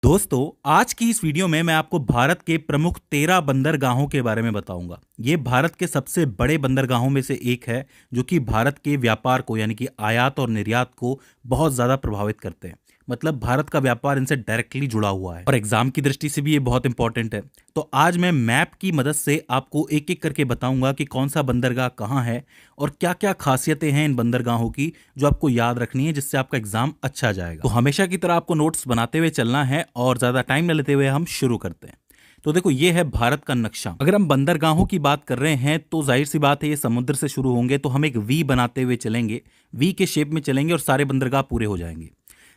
दोस्तों, आज की इस वीडियो में मैं आपको भारत के प्रमुख 13 बंदरगाहों के बारे में बताऊंगा। ये भारत के सबसे बड़े बंदरगाहों में से एक है, जो कि भारत के व्यापार को यानी कि आयात और निर्यात को बहुत ज़्यादा प्रभावित करते हैं। मतलब भारत का व्यापार इनसे डायरेक्टली जुड़ा हुआ है और एग्जाम की दृष्टि से भी ये बहुत इंपॉर्टेंट है। तो आज मैं मैप की मदद से आपको एक एक करके बताऊंगा कि कौन सा बंदरगाह कहाँ है और क्या क्या खासियतें हैं इन बंदरगाहों की, जो आपको याद रखनी है, जिससे आपका एग्जाम अच्छा जाएगा। तो हमेशा की तरह आपको नोट्स बनाते हुए चलना है और ज़्यादा टाइम न लेते हुए हम शुरू करते हैं। तो देखो, ये है भारत का नक्शा। अगर हम बंदरगाहों की बात कर रहे हैं तो जाहिर सी बात है, ये समुद्र से शुरू होंगे, तो हम एक वी बनाते हुए चलेंगे, वी के शेप में चलेंगे और सारे बंदरगाह पूरे हो जाएंगे।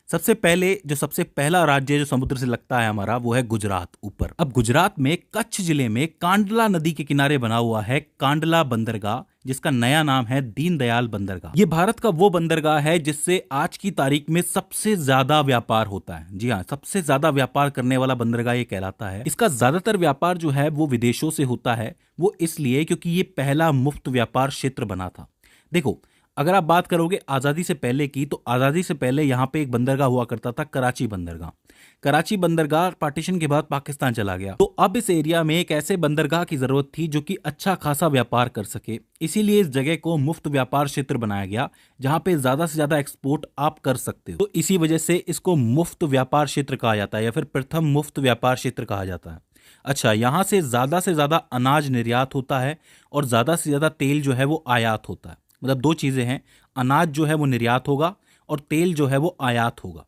सबसे पहला राज्य जो समुद्र से लगता है हमारा, वो है गुजरात ऊपर। अब गुजरात में कच्छ जिले में कांडला नदी के किनारे बना हुआ है कांडला बंदरगाह, जिसका नया नाम है दीनदयाल बंदरगाह। ये भारत का वो बंदरगाह है जिससे आज की तारीख में सबसे ज्यादा व्यापार होता है। जी हाँ, सबसे ज्यादा व्यापार करने वाला बंदरगाह ये कहलाता है। इसका ज्यादातर व्यापार जो है वो विदेशों से होता है। वो इसलिए क्योंकि ये पहला मुफ्त व्यापार क्षेत्र बना था। देखो, अगर आप बात करोगे आज़ादी से पहले की, तो आज़ादी से पहले यहाँ पे एक बंदरगाह हुआ करता था, कराची बंदरगाह। कराची बंदरगाह पार्टीशन के बाद पाकिस्तान चला गया, तो अब इस एरिया में एक ऐसे बंदरगाह की जरूरत थी जो कि अच्छा खासा व्यापार कर सके। इसीलिए इस जगह को मुफ्त व्यापार क्षेत्र बनाया गया, जहां पे ज्यादा से ज्यादा एक्सपोर्ट आप कर सकते हो। तो इसी वजह से इसको मुफ्त व्यापार क्षेत्र कहा जाता है, या फिर प्रथम मुफ्त व्यापार क्षेत्र कहा जाता है। अच्छा, यहाँ से ज्यादा अनाज निर्यात होता है और ज्यादा से ज्यादा तेल जो है वो आयात होता है। मतलब दो चीजें हैं, अनाज जो है वो निर्यात होगा और तेल जो है वो आयात होगा,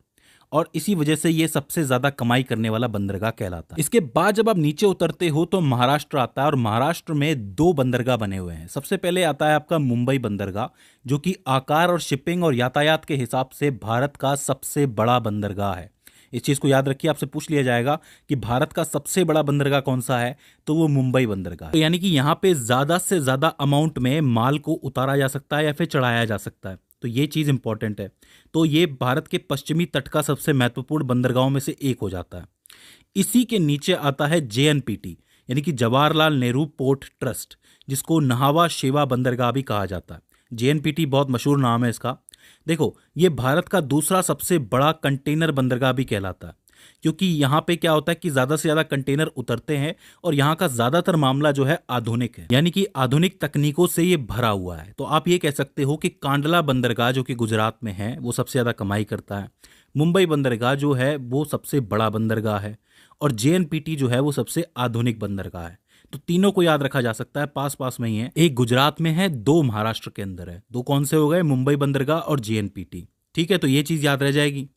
और इसी वजह से ये सबसे ज्यादा कमाई करने वाला बंदरगाह कहलाता है। इसके बाद जब आप नीचे उतरते हो तो महाराष्ट्र आता है, और महाराष्ट्र में दो बंदरगाह बने हुए हैं। सबसे पहले आता है आपका मुंबई बंदरगाह, जो कि आकार और शिपिंग और यातायात के हिसाब से भारत का सबसे बड़ा बंदरगाह है। इस चीज को याद रखिए, आपसे पूछ लिया जाएगा कि भारत का सबसे बड़ा बंदरगाह कौन सा है, तो वो मुंबई बंदरगाह। तो यानी कि यहाँ पे ज्यादा से ज्यादा अमाउंट में माल को उतारा जा सकता है या फिर चढ़ाया जा सकता है। तो ये चीज इंपॉर्टेंट है। तो ये भारत के पश्चिमी तट का सबसे महत्वपूर्ण बंदरगाहों में से एक हो जाता है। इसी के नीचे आता है जेएनपीटी, यानी कि जवाहरलाल नेहरू पोर्ट ट्रस्ट, जिसको नहावा शेवा बंदरगाह भी कहा जाता है। जेएनपीटी बहुत मशहूर नाम है इसका। देखो, ये भारत का दूसरा सबसे बड़ा कंटेनर बंदरगाह भी कहलाता है, क्योंकि यहाँ पे क्या होता है कि ज्यादा से ज्यादा कंटेनर उतरते हैं, और यहाँ का ज्यादातर मामला जो है आधुनिक है, यानी कि आधुनिक तकनीकों से ये भरा हुआ है। तो आप ये कह सकते हो कि कांडला बंदरगाह जो कि गुजरात में है, वो सबसे ज्यादा कमाई करता है। मुंबई बंदरगाह जो है वो सबसे बड़ा बंदरगाह है, और जेएनपीटी जो है वो सबसे आधुनिक बंदरगाह है। तो तीनों को याद रखा जा सकता है, पास पास में ही है। एक गुजरात में है, दो महाराष्ट्र के अंदर है। दो कौन से हो गए? मुंबई बंदरगाह और जेएनपीटी। ठीक है, तो ये चीज याद रह जाएगी।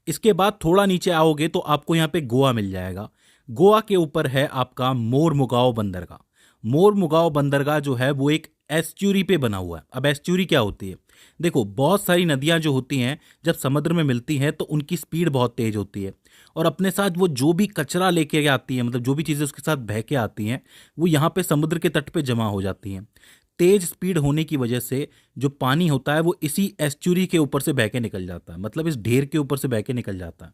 इसके बाद थोड़ा नीचे आओगे तो आपको यहाँ पे गोवा मिल जाएगा। गोवा के ऊपर है आपका मोरमुगाओ बंदरगाह। मोरमुगाओ बंदरगाह जो है वो एक एस्चुरी पे बना हुआ है। अब एस्चुरी क्या होती है? देखो, बहुत सारी नदियां जो होती हैं जब समुद्र में मिलती हैं तो उनकी स्पीड बहुत तेज होती है, और अपने साथ वो जो भी कचरा लेके आती है, मतलब जो भी चीज़ें उसके साथ बह के आती हैं, वो यहाँ पे समुद्र के तट पे जमा हो जाती हैं। तेज स्पीड होने की वजह से जो पानी होता है वो इसी एस्चुरी के ऊपर से बह के निकल जाता है, मतलब इस ढेर के ऊपर से बह के निकल जाता है।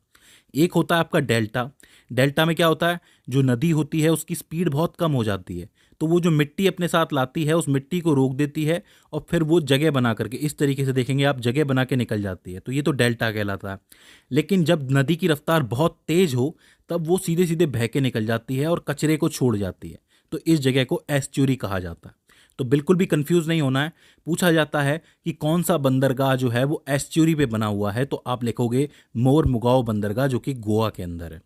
एक होता है आपका डेल्टा। डेल्टा में क्या होता है? जो नदी होती है उसकी स्पीड बहुत कम हो जाती है, तो वो जो मिट्टी अपने साथ लाती है उस मिट्टी को रोक देती है, और फिर वो जगह बना करके, इस तरीके से देखेंगे आप, जगह बना के निकल जाती है। तो ये तो डेल्टा कहलाता है। लेकिन जब नदी की रफ्तार बहुत तेज हो तब वो सीधे सीधे बह के निकल जाती है और कचरे को छोड़ जाती है, तो इस जगह को एस्चुरी कहा जाता है। तो बिल्कुल भी कंफ्यूज नहीं होना है। पूछा जाता है कि कौन सा बंदरगाह जो है वो एस्चुरी पे बना हुआ है, तो आप लिखोगे मोरमुगाओ बंदरगाह, जो कि गोवा के अंदर है।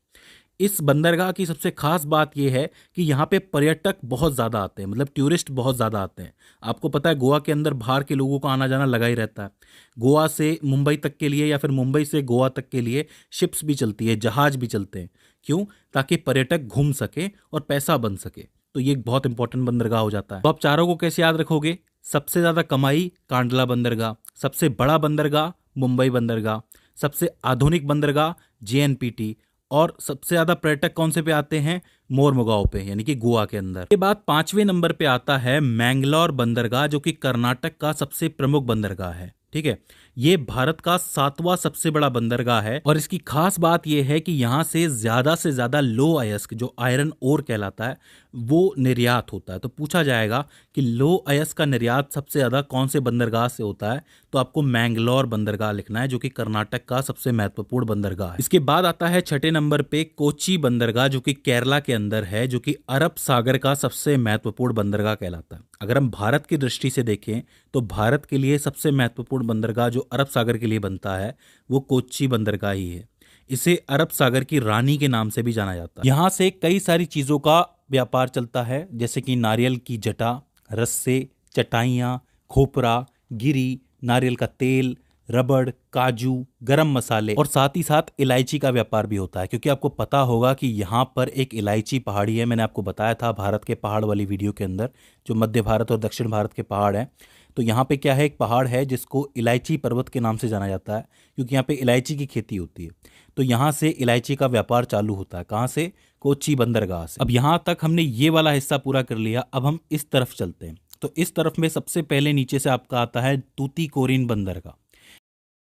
इस बंदरगाह की सबसे खास बात यह है कि यहाँ पे पर्यटक बहुत ज़्यादा आते हैं, मतलब टूरिस्ट बहुत ज़्यादा आते हैं। आपको पता है गोवा के अंदर बाहर के लोगों का आना जाना लगा ही रहता है। गोवा से मुंबई तक के लिए या फिर मुंबई से गोवा तक के लिए शिप्स भी चलती है, जहाज भी चलते हैं। क्यों? ताकि पर्यटक घूम सके और पैसा बन सके। तो ये एक बहुत इंपॉर्टेंट बंदरगाह हो जाता है। तो आप चारों को कैसे याद रखोगे? सबसे ज़्यादा कमाई कांडला बंदरगाह, सबसे बड़ा बंदरगाह मुंबई बंदरगाह, सबसे आधुनिक बंदरगाह जेएनपीटी, और सबसे ज्यादा पर्यटक कौन से पे आते हैं? मोरमुगाओ पे, यानी कि गोवा के अंदर। के बाद 5वें नंबर पे आता है मैंगलोर बंदरगाह, जो कि कर्नाटक का सबसे प्रमुख बंदरगाह है। ठीक है, ये भारत का 7वां सबसे बड़ा बंदरगाह है और इसकी खास बात यह है कि यहाँ से ज्यादा लो अयस्क जो आयरन ओर कहलाता है वो निर्यात होता है। तो पूछा जाएगा कि लो अयस्क का निर्यात सबसे ज्यादा कौन से बंदरगाह से होता है, तो आपको मैंगलोर बंदरगाह लिखना है जो कि कर्नाटक का सबसे महत्वपूर्ण बंदरगाह है। इसके बाद आता है छठे नंबर पे कोच्चि बंदरगाह जो कि केरला के अंदर है, जो कि अरब सागर का सबसे महत्वपूर्ण बंदरगाह कहलाता है। अगर हम भारत की दृष्टि से देखें तो भारत के लिए सबसे महत्वपूर्ण बंदरगाह जो अरब सागर के लिए बनता है वो कोच्चि बंदरगाह ही है। इसे अरब सागर की रानी के नाम से भी जाना जाता है। यहाँ से कई सारी चीजों का व्यापार चलता है, जैसे कि नारियल की जटा, रस्से, चटाइयाँ, खोपरा, गिरी, नारियल का तेल, रबड़, काजू, गरम मसाले और साथ ही साथ इलायची का व्यापार भी होता है। क्योंकि आपको पता होगा कि यहाँ पर एक इलायची पहाड़ी है, मैंने आपको बताया था भारत के पहाड़ वाली वीडियो के अंदर, जो मध्य भारत और दक्षिण भारत के पहाड़ हैं। तो यहाँ पे क्या है, एक पहाड़ है जिसको इलायची पर्वत के नाम से जाना जाता है क्योंकि यहाँ पे इलायची की खेती होती है। तो यहाँ से इलायची का व्यापार चालू होता है। कहाँ से? कोच्चि बंदरगाह से। अब यहाँ तक हमने ये वाला हिस्सा पूरा कर लिया, अब हम इस तरफ चलते हैं। तो इस तरफ में सबसे पहले नीचे से आपका आता है तूतीकोरिन बंदरगाह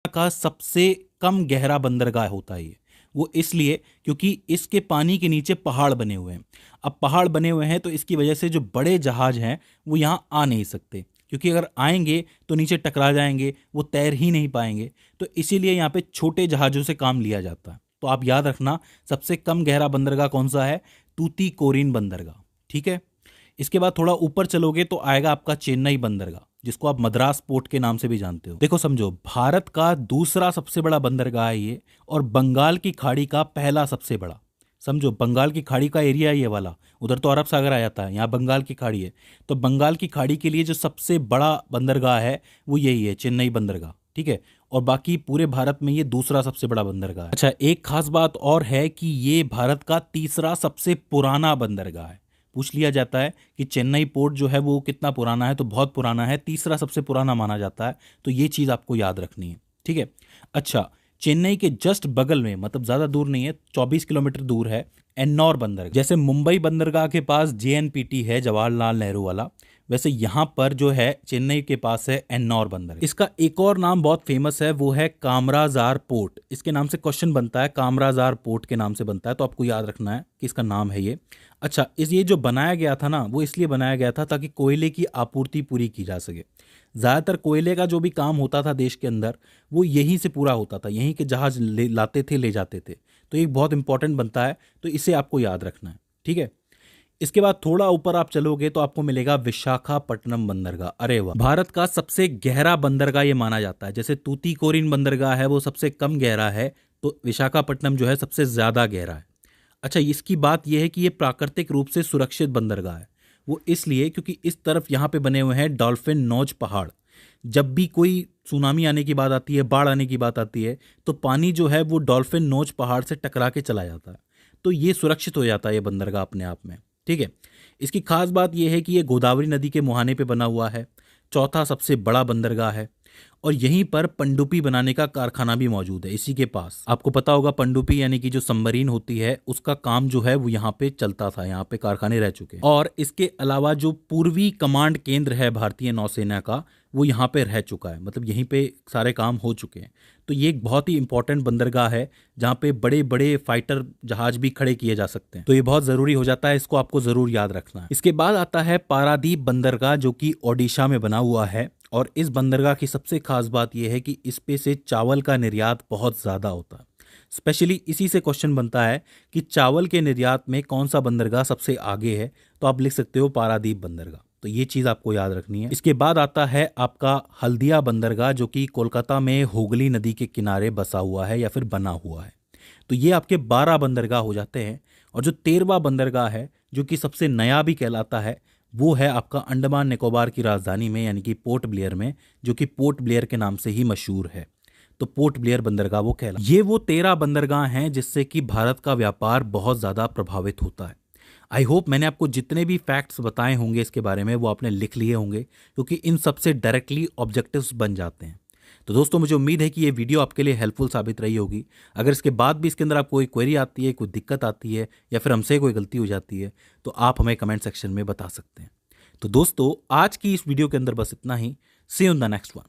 का सबसे कम गहरा बंदरगाह होता है ये। वो इसलिए क्योंकि इसके पानी के नीचे पहाड़ बने हुए हैं। अब पहाड़ बने हुए हैं तो इसकी वजह से जो बड़े जहाज हैं वो यहाँ आ नहीं सकते, क्योंकि अगर आएंगे तो नीचे टकरा जाएंगे, वो तैर ही नहीं पाएंगे। तो इसीलिए यहाँ पे छोटे जहाज़ों से काम लिया जाता है। तो आप याद रखना सबसे कम गहरा बंदरगाह कौन सा है? तूतीकोरिन बंदरगाह। ठीक है। इसके बाद थोड़ा ऊपर चलोगे तो आएगा आपका चेन्नई बंदरगाह, जिसको आप मद्रास पोर्ट के नाम से भी जानते हो। देखो समझो, भारत का दूसरा सबसे बड़ा बंदरगाह है ये और बंगाल की खाड़ी का पहला सबसे बड़ा। समझो, बंगाल की खाड़ी का एरिया ये वाला, उधर तो अरब सागर आ जाता है, यहाँ बंगाल की खाड़ी है। तो बंगाल की खाड़ी के लिए जो सबसे बड़ा बंदरगाह है वो यही है, चेन्नई बंदरगाह। ठीक है। और बाकी पूरे भारत में ये दूसरा सबसे बड़ा बंदरगाह है। अच्छा, एक खास बात और है कि ये भारत का तीसरा सबसे पुराना बंदरगाह है। पूछ लिया जाता है कि चेन्नई पोर्ट जो है वो कितना पुराना है, तो बहुत पुराना है, तीसरा सबसे पुराना माना जाता है। तो ये चीज़ आपको याद रखनी है। ठीक है। अच्छा, चेन्नई के जस्ट बगल में, मतलब ज़्यादा दूर नहीं है, 24 किलोमीटर दूर है एन्नौर बंदरगाह। जैसे मुंबई बंदरगाह के पास JNPT है, जवाहरलाल नेहरू वाला, वैसे यहाँ पर जो है चेन्नई के पास है एन्नौर बंदरगाह। इसका एक और नाम बहुत फेमस है, वो है कामराजार पोर्ट। इसके नाम से क्वेश्चन बनता है, कामराजार पोर्ट के नाम से बनता है, तो आपको याद रखना है कि इसका नाम है ये। अच्छा, ये जो बनाया गया था ना, वो इसलिए बनाया गया था ताकि कोयले की आपूर्ति पूरी की जा सके। ज़्यादातर कोयले का जो भी काम होता था देश के अंदर वो यहीं से पूरा होता था, यहीं के जहाज लाते थे, ले जाते थे। तो ये बहुत इंपॉर्टेंट बनता है, तो इसे आपको याद रखना है। ठीक है। इसके बाद थोड़ा ऊपर आप चलोगे तो आपको मिलेगा विशाखापट्टनम बंदरगाह। अरे वाह, भारत का सबसे गहरा बंदरगाह ये माना जाता है। जैसे तूतीकोरिन बंदरगाह है वो सबसे कम गहरा है, तो विशाखापट्टनम जो है सबसे ज्यादा गहरा है। अच्छा, इसकी बात यह है कि ये प्राकृतिक रूप से सुरक्षित बंदरगाह है। वो इसलिए क्योंकि इस तरफ यहाँ पे बने हुए हैं डॉल्फिन नोच पहाड़। जब भी कोई सुनामी आने की बात आती है, बाढ़ आने की बात आती है, तो पानी जो है वो डॉल्फिन नोच पहाड़ से टकरा के चला जाता है। तो ये सुरक्षित हो जाता है ये बंदरगाह अपने आप में। ठीक है। इसकी खास बात यह है कि ये गोदावरी नदी के मुहाने पे बना हुआ है, चौथा सबसे बड़ा बंदरगाह है और यहीं पर पनडुब्बी बनाने का कारखाना भी मौजूद है इसी के पास। आपको पता होगा पनडुब्बी यानी कि जो सबमरीन होती है उसका काम जो है वो यहाँ पे चलता था, यहाँ पे कारखाने रह चुके हैं। और इसके अलावा जो पूर्वी कमांड केंद्र है भारतीय नौसेना का वो यहाँ पे रह चुका है, मतलब यहीं पे सारे काम हो चुके हैं। तो ये एक बहुत ही इंपॉर्टेंट बंदरगाह है जहाँ पे बड़े बड़े फाइटर जहाज भी खड़े किए जा सकते हैं। तो ये बहुत जरूरी हो जाता है, इसको आपको जरूर याद रखना है। इसके बाद आता है पारादीप बंदरगाह जो कि ओडिशा में बना हुआ है और इस बंदरगाह की सबसे खास बात यह है कि इस पे से चावल का निर्यात बहुत ज़्यादा होता है। स्पेशली इसी से क्वेश्चन बनता है कि चावल के निर्यात में कौन सा बंदरगाह सबसे आगे है, तो आप लिख सकते हो पारादीप बंदरगाह। तो ये चीज़ आपको याद रखनी है। इसके बाद आता है आपका हल्दिया बंदरगाह जो कि कोलकाता में हुगली नदी के किनारे बसा हुआ है या फिर बना हुआ है। तो ये आपके 12 बंदरगाह हो जाते हैं। और जो 13वां बंदरगाह है जो कि सबसे नया भी कहलाता है वो है आपका अंडमान निकोबार की राजधानी में यानी कि पोर्ट ब्लेयर में, जो कि पोर्ट ब्लेयर के नाम से ही मशहूर है। तो पोर्ट ब्लेयर बंदरगाह वो कहला। ये वो 13 बंदरगाह हैं जिससे कि भारत का व्यापार बहुत ज़्यादा प्रभावित होता है। आई होप मैंने आपको जितने भी फैक्ट्स बताए होंगे इसके बारे में वो आपने लिख लिए होंगे, क्योंकि इन सबसे डायरेक्टली ऑब्जेक्टिव्स बन जाते हैं। तो दोस्तों मुझे उम्मीद है कि ये वीडियो आपके लिए हेल्पफुल साबित रही होगी। अगर इसके बाद भी इसके अंदर आपको कोई क्वेरी आती है, कोई दिक्कत आती है या फिर हमसे कोई गलती हो जाती है तो आप हमें कमेंट सेक्शन में बता सकते हैं। तो दोस्तों आज की इस वीडियो के अंदर बस इतना ही। See you in the next one.